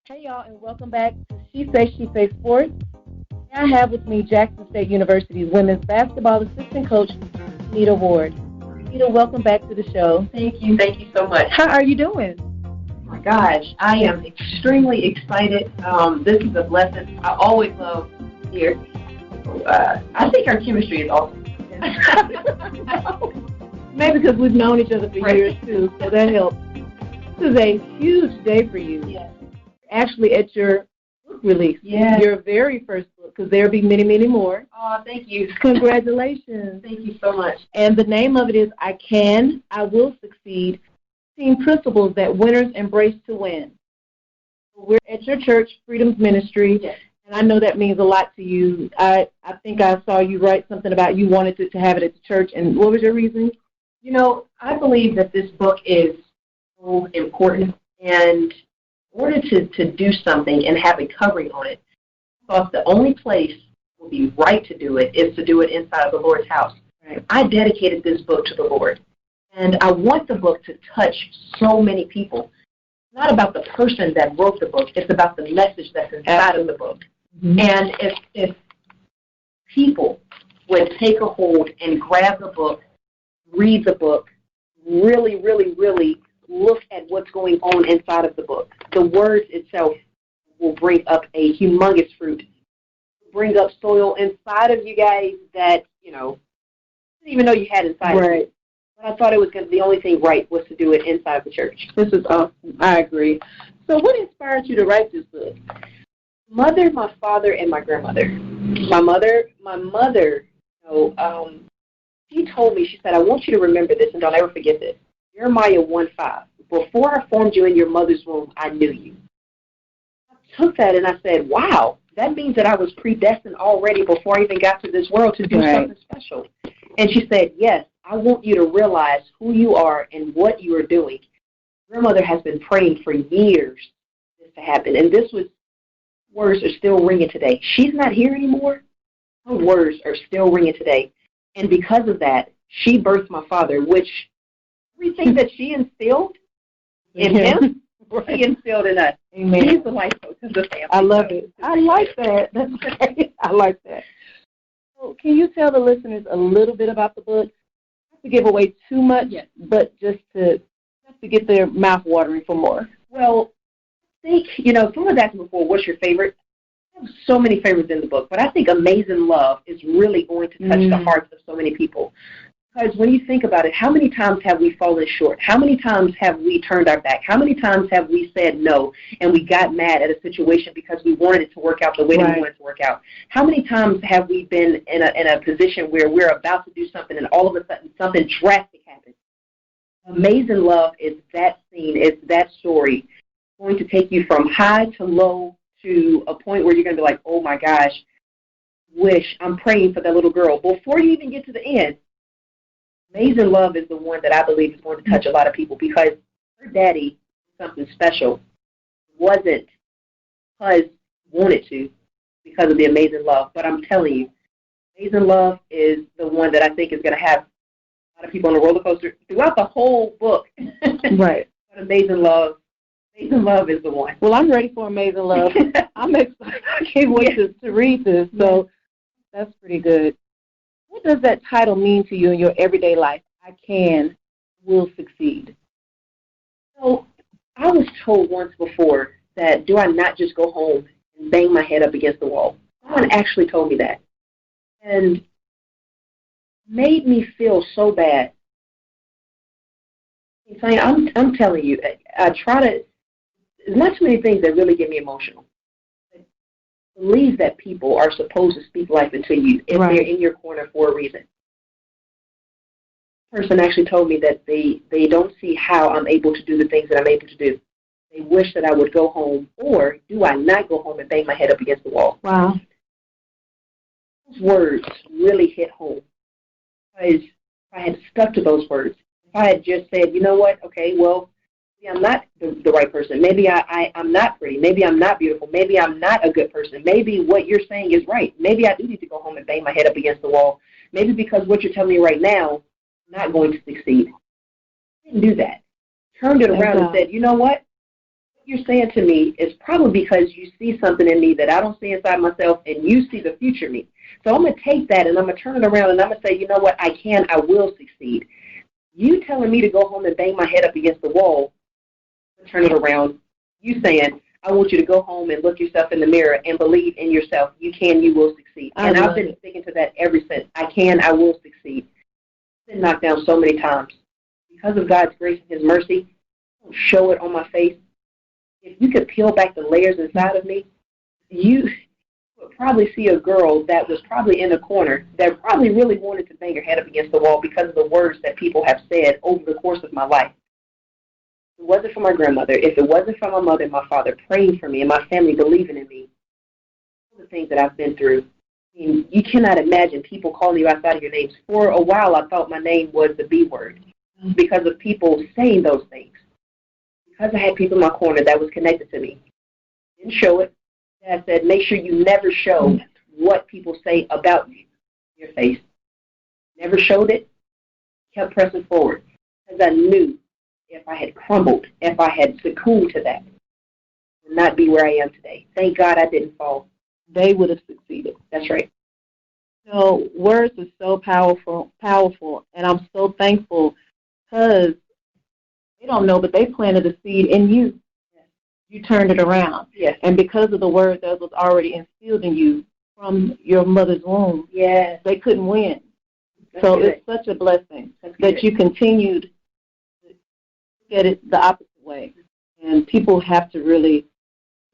Hey, y'all, and welcome back to She Say Sports. I have with me Jackson State University's women's basketball assistant coach, Anita Ward. Anita, welcome back to the show. Thank you. Thank you so much. How are you doing? Oh, my gosh. I am extremely excited. This is a blessing. I always love here. I think our chemistry is awesome. Maybe because we've known each other for years, too, so that helps. This is a huge day for you. Yes. Actually, at your book release, yes. Your very first book, because there'll be many, many more. Oh, thank you. Congratulations. Thank you so much. And the name of it is I Will Succeed, 15 Principles that Winners Embrace to Win. We're at your church, Freedom's Ministry, yes. And I know that means a lot to you. I think I saw you write something about you wanted to have it at the church, and what was your reason? You know, I believe that this book is so important, and in order to do something and have a covering on it, I thought the only place would be right to do it is to do it inside of the Lord's house. Right. I dedicated this book to the Lord, and I want the book to touch so many people. It's not about the person that wrote the book. It's about the message that's inside of the book. Mm-hmm. And if people would take a hold and grab the book, read the book, really, really, really look at what's going on inside of the book, the words itself will bring up a humongous fruit, bring up soil inside of you guys that, you know, didn't even know you had inside of you. But I thought it was going to, the only thing right was to do it inside the church. This is awesome. I agree. So what inspired you to write this book? Mother, my father, and my grandmother. My mother, she told me, she said, I want you to remember this and don't ever forget this. Jeremiah 1:5. Before I formed you in your mother's womb, I knew you. I took that and I said, wow, that means that I was predestined already before I even got to this world to do something special. And she said, yes, I want you to realize who you are and what you are doing. Your mother has been praying for years for this to happen. And words are still ringing today. She's not here anymore. Her words are still ringing today. And because of that, she birthed my father, which everything that she instilled in him, she instilled in us. Amen. He's the life coach of the family. I love it. I like that. That's great. I like that. So can you tell the listeners a little bit about the book? Not to give away too much, but just to get their mouth watering for more. Well, I think, someone's asked me before, what's your favorite? I have so many favorites in the book, but I think Amazing Love is really going to touch the hearts of so many people. Because when you think about it, how many times have we fallen short? How many times have we turned our back? How many times have we said no and we got mad at a situation because we wanted it to work out the way that we wanted it to work out? How many times have we been in a position where we're about to do something and all of a sudden something drastic happens? Amazing Love is that scene, it's that story. It's going to take you from high to low to a point where you're going to be like, oh, my gosh, I'm praying for that little girl. Before you even get to the end, Amazing Love is the one that I believe is going to touch a lot of people because her daddy, something special, wasn't because he wanted to because of the Amazing Love. But I'm telling you, Amazing Love is the one that I think is going to have a lot of people on a roller coaster throughout the whole book. Right. But Amazing Love is the one. Well, I'm ready for Amazing Love. I'm excited. I can't wait to read this. So that's pretty good. What does that title mean to you in your everyday life? Will succeed. So I was told once before that do I not just go home and bang my head up against the wall? Someone actually told me that. And made me feel so bad. I'm telling you, there's not too many things that really get me emotional. I believe that people are supposed to speak life into you if they're in your corner for a reason. The person actually told me that they don't see how I'm able to do the things that I'm able to do. They wish that I would go home, or do I not go home and bang my head up against the wall? Wow. Those words really hit home. Because if I had stuck to those words, if I had just said, you know what, okay, well, maybe I'm not the right person. Maybe I'm not pretty. Maybe I'm not beautiful. Maybe I'm not a good person. Maybe what you're saying is right. Maybe I do need to go home and bang my head up against the wall. Maybe because what you're telling me right now, I'm not going to succeed. I didn't do that. Turned it around and said, you know what? you're saying to me is probably because you see something in me that I don't see inside myself, and you see the future me. So I'm going to take that, and I'm going to turn it around, and I'm going to say, you know what, I will succeed. You telling me to go home and bang my head up against the wall, turn it around. You saying, I want you to go home and look yourself in the mirror and believe in yourself. You can, you will succeed. And I've been sticking to that ever since. I will succeed. I've been knocked down so many times. Because of God's grace and his mercy, I don't show it on my face. If you could peel back the layers inside of me, you would probably see a girl that was probably in a corner that probably really wanted to bang her head up against the wall because of the words that people have said over the course of my life. If it wasn't for my grandmother, if it wasn't for my mother and my father praying for me and my family believing in me, all the things that I've been through, I mean, you cannot imagine people calling you outside of your names. For a while, I thought my name was the B word because of people saying those things. Because I had people in my corner that was connected to me. Didn't show it. Dad said, make sure you never show what people say about you in your face. Never showed it. Kept pressing forward because I knew if I had crumbled, if I had succumbed to that, I would not be where I am today. Thank God I didn't fall. They would have succeeded. That's right. So words are so powerful, and I'm so thankful because they don't know, but they planted a seed in you. Yes. You turned it around. Yes. And because of the word that was already instilled in you from your mother's womb, yes, they couldn't win. That's so good. It's such a blessing that you continued to get it the opposite way. And people have to really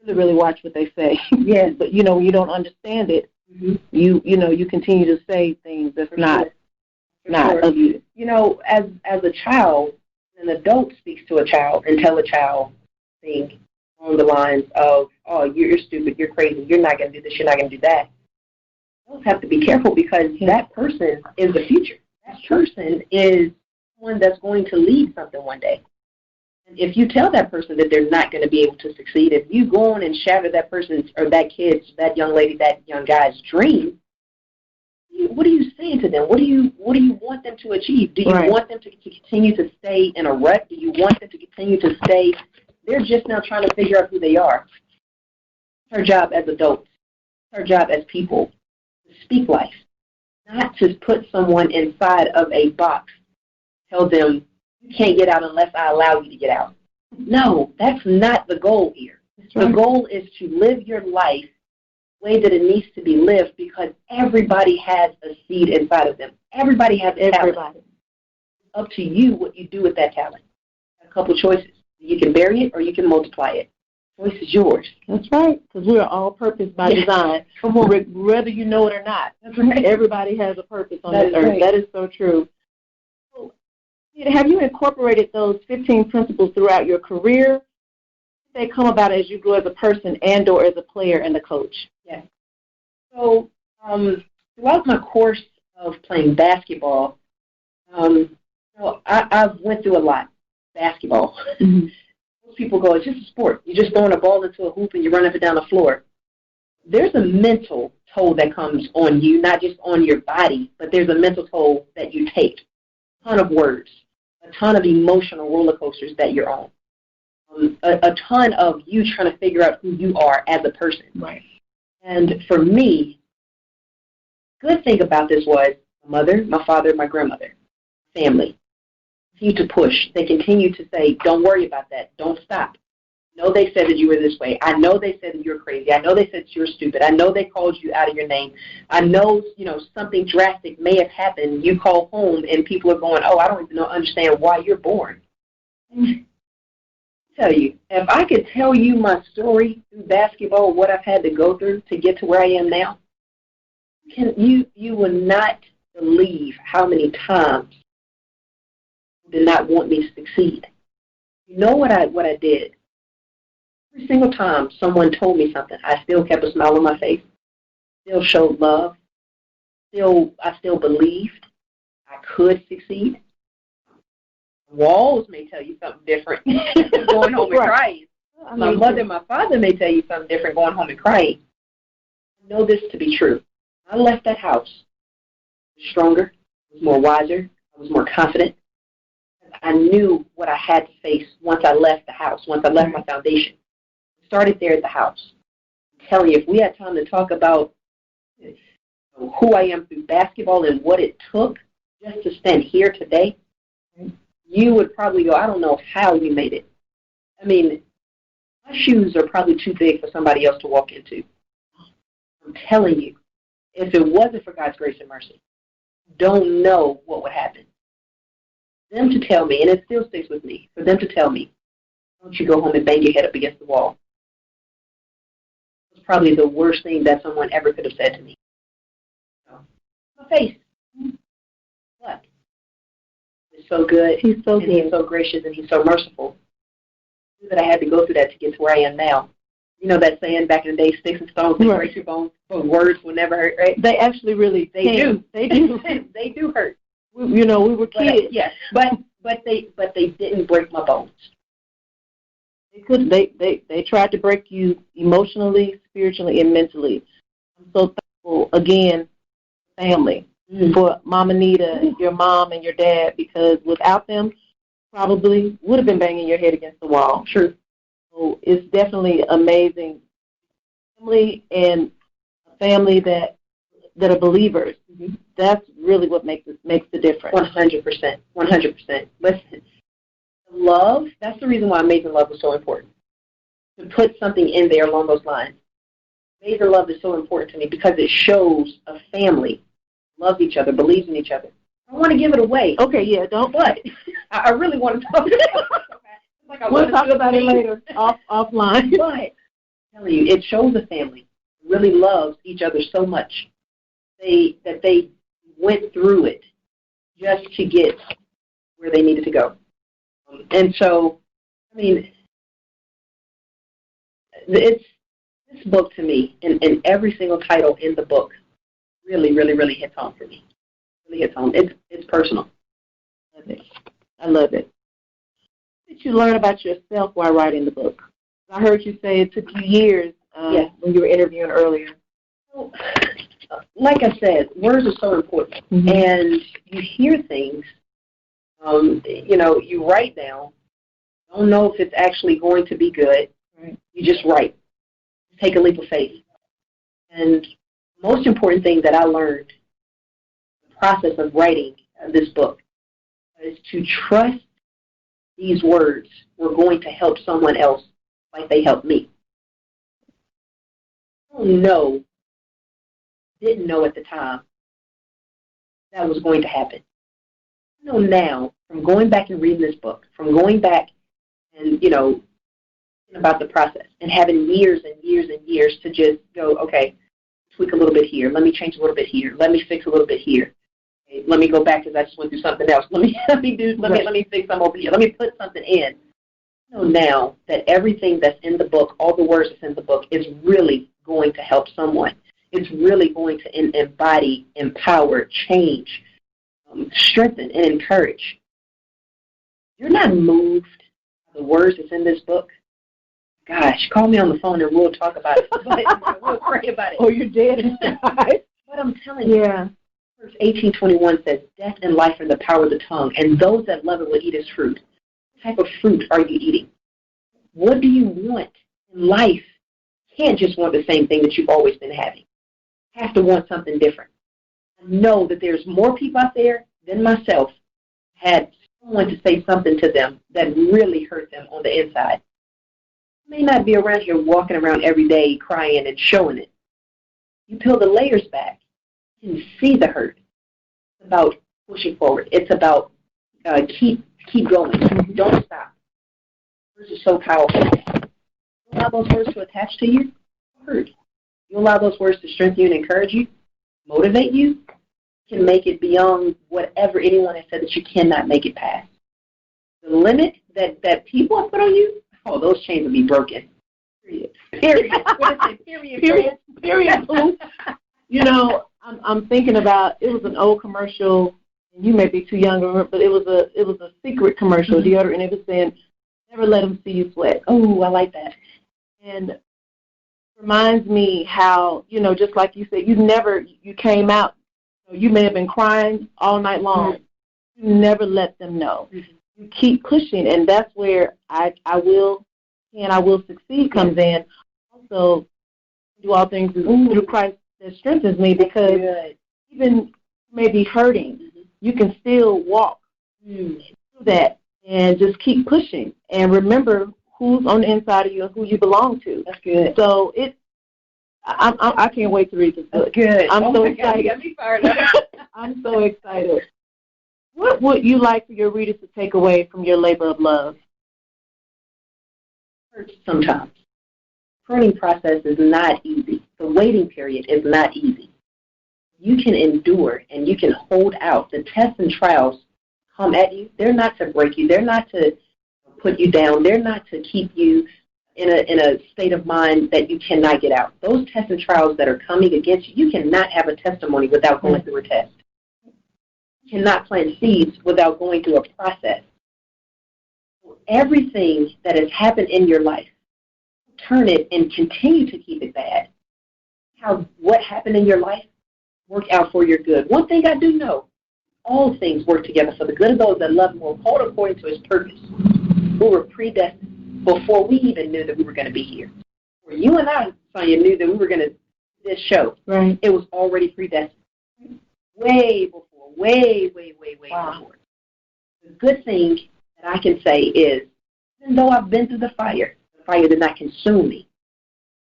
watch what they say. Yes. But, you know, when you don't understand it, you continue to say things that's not of you. You know, as a child, an adult speaks to a child and tell a child things along the lines of, oh, you're stupid, you're crazy, you're not going to do this, you're not going to do that. Adults have to be careful because that person is the future. That person is one that's going to lead something one day. And if you tell that person that they're not going to be able to succeed, if you go on and shatter that person's or that kid's, that young lady, that young guy's dream, what are you saying to them? What do you want them to achieve? Do you want them to continue to stay in a rut? Do you want them to continue to stay? They're just now trying to figure out who they are. It's our job as adults. It's our job as people to speak life, not to put someone inside of a box, tell them you can't get out unless I allow you to get out. No, that's not the goal here. The goal is to live your life the way that it needs to be lived because everybody has a seed inside of them. Everybody has a talent. It's up to you what you do with that talent. A couple choices. You can bury it or you can multiply it. The choice is yours. That's right, because we are all purpose by design. Come on, whether you know it or not. That's right. Everybody has a purpose on this earth. That is so true. So, have you incorporated those 15 principles throughout your career? They come about as you grow as a person and or as a player and a coach? Yes. So throughout my course of playing basketball, I've went through a lot. Basketball. Mm-hmm. Most people go, it's just a sport. You're just throwing a ball into a hoop and you run up and down the floor. There's a mental toll that comes on you, not just on your body, but there's a mental toll that you take. A ton of words, a ton of emotional roller coasters that you're on. A ton of you trying to figure out who you are as a person. Right. And for me, good thing about this was my mother, my father, my grandmother, family, continue to push. They continue to say, don't worry about that. Don't stop. I know they said that you were this way. I know they said that you're crazy. I know they said that you're stupid. I know they called you out of your name. I know, something drastic may have happened. You call home and people are going, oh, I don't even understand why you're born. Tell you, if I could tell you my story through basketball, what I've had to go through to get to where I am now, you would not believe how many times you did not want me to succeed. You know what I did? Every single time someone told me something, I still kept a smile on my face, still showed love, I still believed I could succeed. Walls may tell you something different, going home and crying. My mother and my father may tell you something different, going home and crying. I know this to be true. I left that house. I was stronger, I was more wiser, I was more confident. I knew what I had to face once I left the house, once I left my foundation. started there at the house. I'm telling you, if we had time to talk about who I am through basketball and what it took just to stand here today, you would probably go, I don't know how you made it. I mean, my shoes are probably too big for somebody else to walk into. I'm telling you, if it wasn't for God's grace and mercy, don't know what would happen. Them to tell me, and it still sticks with me, for them to tell me, don't you go home and bang your head up against the wall. It was probably the worst thing that someone ever could have said to me. My face. What? He's so good. He's so good. He's so gracious, and he's so merciful. That I had to go through that to get to where I am now. You know that saying back in the day, sticks and stones may break your bones, but words will never hurt, right? They actually really do. They do. They do hurt. We were kids. Yes, but they didn't break my bones. They tried to break you emotionally, spiritually, and mentally. I'm so thankful again, family, for Mom Anita, your mom and your dad, because without them, probably would have been banging your head against the wall. True. So it's definitely amazing. Family and a family that are believers. Mm-hmm. That's really what makes the difference. 100%. 100%. Listen, love, that's the reason why Amazing Love was so important. To put something in there along those lines. Amazing Love is so important to me because it shows a family loves each other, believes in each other. I want to give it away. Okay, yeah, don't. But I really want to talk about it. We'll talk about it later, offline. But I'm telling you, it shows a family really loves each other so much that they went through it just to get where they needed to go. And so, I mean, this book to me, and every single title in the book, really, really, really hits home for me. Really hits home. It's personal. I love it. What did you learn about yourself while writing the book? I heard you say it took you years when you were interviewing earlier. Well, like I said, words are so important. Mm-hmm. And you hear things, you write down, don't know if it's actually going to be good. Right. You just write. Take a leap of faith. And the most important thing that I learned in the process of writing this book is to trust these words were going to help someone else like they helped me. I didn't know at the time that was going to happen. I know now from going back and reading this book, from going back and, about the process and having years and years and years to just go, okay, tweak a little bit here. Let me change a little bit here. Let me fix a little bit here. Okay, let me go back because I just went through something else. Let me fix something over here. Let me put something in. I know now that everything that's in the book, all the words that's in the book, is really going to help someone. It's really going to embody, empower, change, strengthen, and encourage. You're not moved by the words that's in this book. Gosh, call me on the phone and we'll talk about it. We'll pray about it. Or you're dead inside. But I'm telling you, verse 18:21 says, "Death and life are in the power of the tongue, and those that love it will eat its fruit." What type of fruit are you eating? What do you want in life? You can't just want the same thing that you've always been having. You have to want something different. I know that there's more people out there than myself had someone to say something to them that really hurt them on the inside. May not be around here walking around every day crying and showing it. You peel the layers back, you can see the hurt. It's about pushing forward. It's about keep going. Don't stop. Words are so powerful. You allow those words to attach to you, hurt. You allow those words to strengthen you and encourage you, motivate you, can make it beyond whatever anyone has said that you cannot make it past. The limit that people have put on you, those chains will be broken. Period. What is it? Period. I'm thinking about, it was an old commercial, and you may be too young to remember, but it was a secret commercial, deodorant, and it was saying, "Never let them see you sweat." Oh, I like that. And it reminds me how, just like you said, you came out, you may have been crying all night long. Mm-hmm. You never let them know. Mm-hmm. You keep pushing, and that's where I will and I will succeed comes in. Also, do all things through Christ that strengthens me, because even maybe hurting, you can still walk through that and just keep pushing and remember who's on the inside of you and who you belong to. That's good. So I can't wait to read this book. That's good. I'm so excited. God, you got me fired up. I'm so excited. What would you like for your readers to take away from your labor of love? Hurts sometimes. Pruning process is not easy. The waiting period is not easy. You can endure and you can hold out. The tests and trials come at you. They're not to break you. They're not to put you down. They're not to keep you in a state of mind that you cannot get out. Those tests and trials that are coming against you, you cannot have a testimony without going through a test. You cannot plant seeds without going through a process. Everything that has happened in your life, turn it and continue to keep it bad. What happened in your life work out for your good. One thing I do know, all things work together for the good of those that love him, who are called according to his purpose, who were predestined before we even knew that we were going to be here. Before you and I, Sonia, knew that we were going to do this show, right. It was already predestined. Way before, way before. The good thing that I can say is, even though I've been through the fire did not consume me,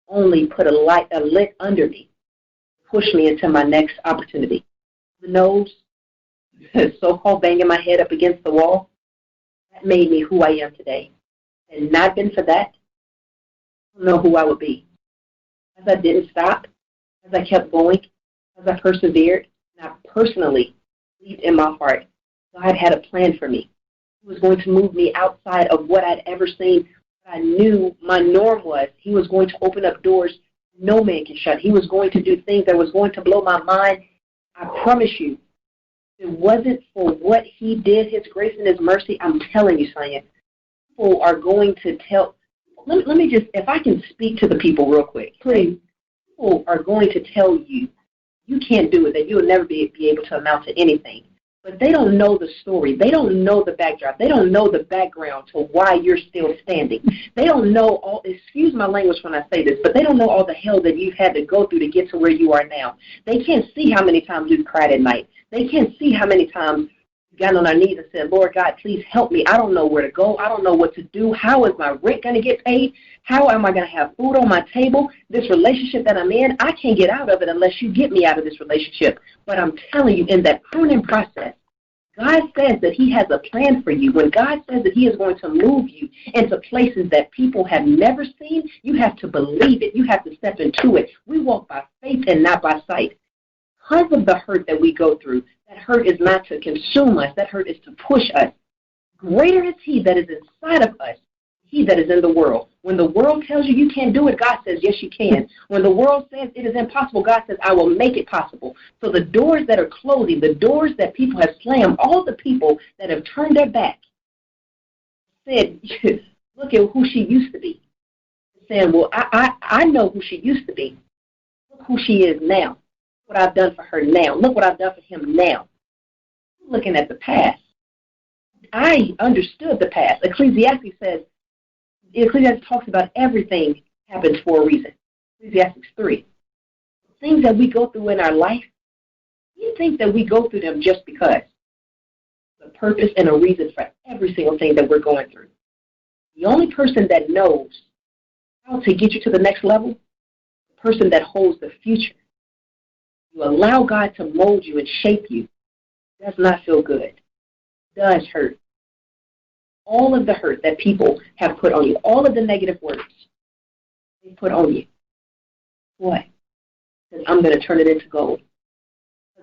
only put a lit under me, push me into my next opportunity. The nose, so-called banging my head up against the wall, that made me who I am today. Had not been for that, I don't know who I would be. As I didn't stop, as I kept going, as I persevered, and I personally believed in my heart God had a plan for me. He was going to move me outside of what I'd ever seen. I knew my norm was. He was going to open up doors no man can shut. He was going to do things that was going to blow my mind. I promise you, if it wasn't for what he did, his grace and his mercy, I'm telling you, Sonia, people are going to tell. Let me just, if I can speak to the people real quick, please. People are going to tell you, you can't do it, that you will never be able to amount to anything. But they don't know the story. They don't know the backdrop. They don't know the background to why you're still standing. They don't know all, excuse my language when I say this, but they don't know all the hell that you've had to go through to get to where you are now. They can't see how many times you've cried at night. They can't see how many times you got on our knees and said, Lord God, please help me. I don't know where to go. I don't know what to do. How is my rent going to get paid? How am I going to have food on my table? This relationship that I'm in, I can't get out of it unless you get me out of this relationship. But I'm telling you, in that pruning process, God says that he has a plan for you. When God says that he is going to move you into places that people have never seen, you have to believe it. You have to step into it. We walk by faith and not by sight. Because of the hurt that we go through, that hurt is not to consume us. That hurt is to push us. Greater is he that is inside of us, he that is in the world. When the world tells you you can't do it, God says, yes, you can. When the world says it is impossible, God says, I will make it possible. So the doors that are closing, the doors that people have slammed, all the people that have turned their back, said, look at who she used to be. Saying, well, I know who she used to be. Look who she is now. Look what I've done for her now. Look what I've done for him now. I'm looking at the past. I understood the past. Ecclesiastes talks about everything happens for a reason. Ecclesiastes 3. Things that we go through in our life, we think that we go through them just because. The purpose and a reason for every single thing that we're going through. The only person that knows how to get you to the next level, the person that holds the future. You allow God to mold you and shape you. Does not feel good. Does hurt. All of the hurt that people have put on you, all of the negative words they put on you. What? Because I'm going to turn it into gold.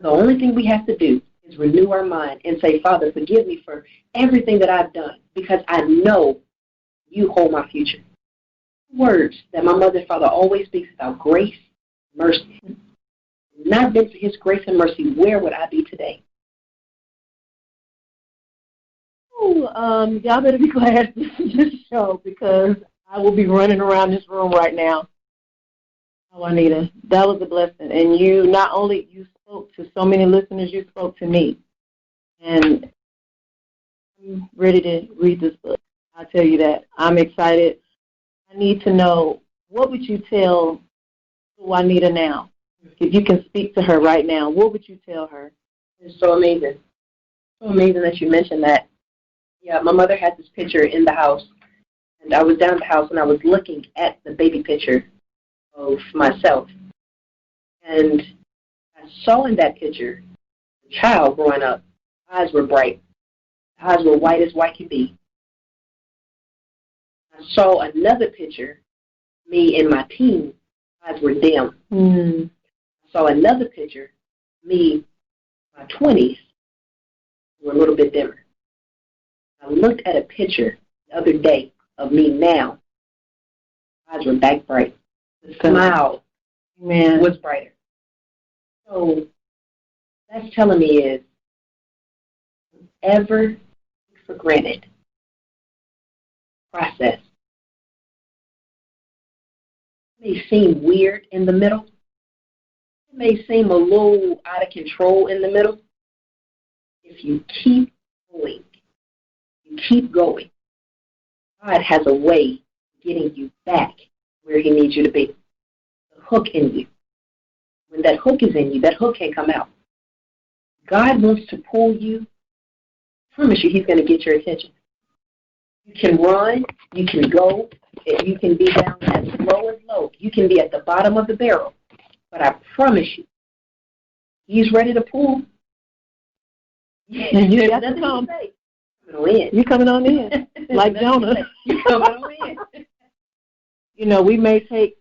The only thing we have to do is renew our mind and say, Father, forgive me for everything that I've done, because I know you hold my future. Words that my mother and father always speaks about: grace, mercy. Not been for his grace and mercy, where would I be today? Oh, y'all better be glad this is this show, because I will be running around this room right now. Oh, Anita, that was a blessing. And you, not only you spoke to so many listeners, you spoke to me. And I'm ready to read this book. I'll tell you that. I'm excited. I need to know, what would you tell Juanita now? If you can speak to her right now, what would you tell her? It's so amazing. So amazing that you mentioned that. Yeah, my mother had this picture in the house, and I was down at the house, and I was looking at the baby picture of myself. And I saw in that picture a child growing up. Eyes were bright. Eyes were white as white can be. I saw another picture, me in my teens. Eyes were dim. I saw another picture, me in my 20s, were a little bit dimmer. I looked at a picture the other day of me now. Eyes were back bright. The smile was brighter. So that's telling me is, ever take for granted process. It may seem weird in the middle. It may seem a little out of control in the middle. If you keep going, God has a way of getting you back where he needs you to be. The hook in you. When that hook is in you, that hook can't come out. God wants to pull you. I promise you, he's going to get your attention. You can run, you can go, you can be down as low as low. You can be at the bottom of the barrel. But I promise you, he's ready to pull. And you got to come. You're coming on in, like Jonah. You're coming on in. You know, we may take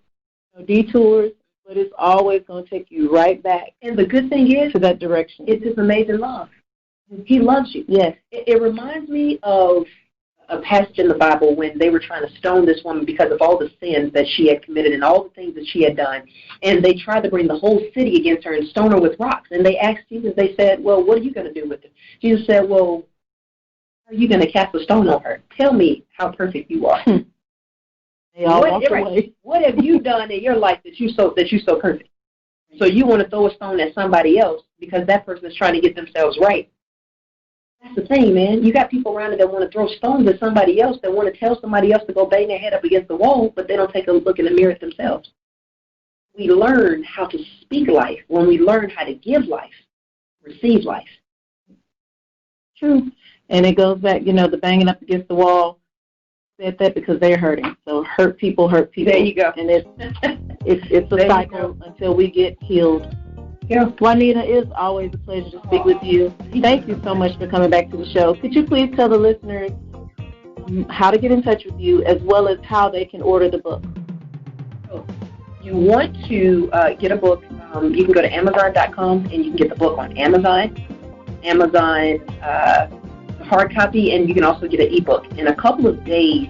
detours, but it's always going to take you right back. And the good thing is, to that direction. It's his amazing love. He loves you. Yes. It reminds me of a passage in the Bible when they were trying to stone this woman because of all the sins that she had committed and all the things that she had done. And they tried to bring the whole city against her and stone her with rocks. And they asked Jesus, they said, well, what are you going to do with it? Jesus said, well, how are you going to cast a stone on her? Tell me how perfect you are. They all walked away. What have you done in your life that you're so perfect? So you want to throw a stone at somebody else because that person is trying to get themselves right. That's the thing, man. You got people around that want to throw stones at somebody else, that want to tell somebody else to go bang their head up against the wall, but they don't take a look in the mirror at themselves. We learn how to speak life when we learn how to give life, receive life. True. And it goes back, the banging up against the wall. Said that because they're hurting. So hurt people. There you go. And it's a cycle until we get healed. Yeah. Juanita, it's always a pleasure to speak with you. Thank you so much for coming back to the show. Could you please tell the listeners how to get in touch with you as well as how they can order the book? You want to get a book, you can go to Amazon.com and you can get the book on Amazon, hard copy, and you can also get an ebook. In a couple of days,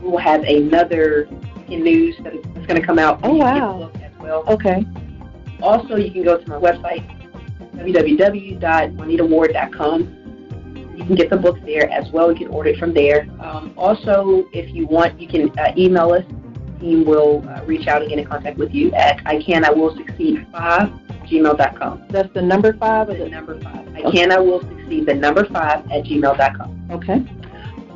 we will have another news that's going to come out. Oh, wow. Book as well. Okay. Also, you can go to my website, www.anitaward.com. You can get the book there as well. You can order it from there. Also, if you want, you can email us. The team will reach out and get in contact with you at icanIwillsucceed5@gmail.com. That's the number 5 or the number 5. icanIwillsucceed, the number 5@gmail.com. Okay.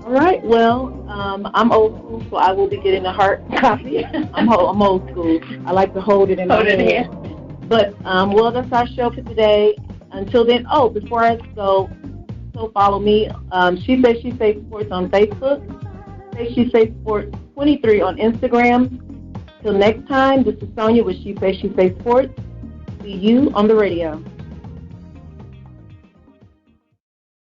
All right. Well, I'm old school, so I will be getting a hard copy. I'm old school. I like to hold it in my hand. But, well, that's our show for today. Until then, before I go, so follow me. She Says She Say Sports on Facebook. Say She Say Sports 23 on Instagram. Till next time, this is Sonia with She Says She Say Sports. See you on the radio.